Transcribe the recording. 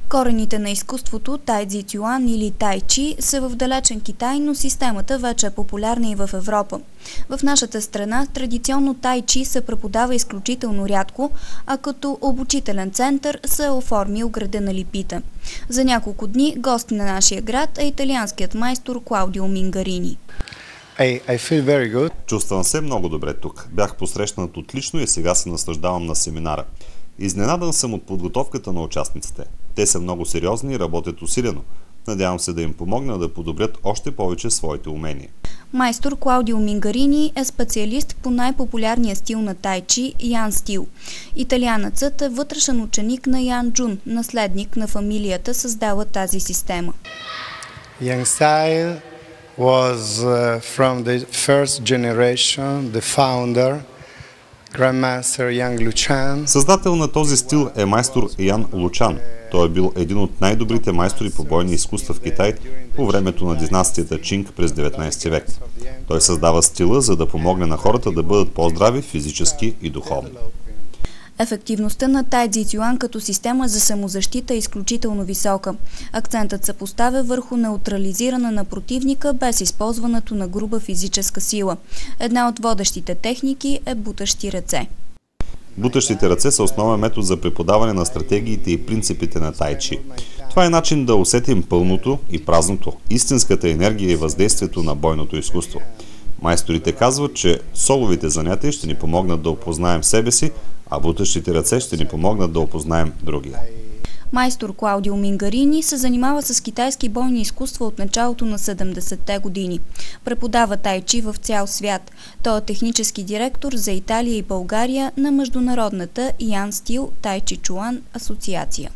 Корените на изкуството Тайцзи Цюан или Тайчи са в далечен Китай, но системата вече е популярна и в Европа. В нашата страна традиционно Тайчи се преподава изключително рядко, а като обучителен център се е оформил града на Липита. За няколко дни гост на нашия град е италианският майстор Клаудио Мингарини. I feel very good. Чувствам се много добре тук. Бях посрещнат отлично и сега се наслаждавам на семинара. Изненадан съм от подготовката на участниците. Те са много сериозни и работят усилено. Надявам се да им помогна да подобрят още повече своите умения. Майстор Клаудио Мингарини е специалист по най-популярния стил на тайчи – Ян стил. Италианецът е вътрешен ученик на Ян Джун, наследник на фамилията, създала тази система. Yang style was from the first generation, the founder, Grandmaster Yang Luchan. Създател на този стил е майстор Ян Лучан. Той е бил един от най-добрите майстори по бойни изкуства в Китай по времето на династията Чинг през 19 век. Той създава стила, за да помогне на хората да бъдат по-здрави физически и духовно. Ефективността на Тайцзи Цюан като система за самозащита е изключително висока. Акцентът се поставя върху неутрализиране на противника без използването на груба физическа сила. Една от водещите техники е бутащи ръце. Бутащите ръце са основен метод за преподаване на стратегиите и принципите на тайчи. Това е начин да усетим пълното и празното, истинската енергия и въздействието на бойното изкуство. Майсторите казват, че соловите занятия ще ни помогнат да опознаем себе си, а бутащите ръце ще ни помогнат да опознаем другия. Майстор Клаудио Мингарини се занимава с китайски бойни изкуства от началото на 70-те години. Преподава тайчи в цял свят. Той е технически директор за Италия и България на международната Ян стил Тайчи Чуан асоциация.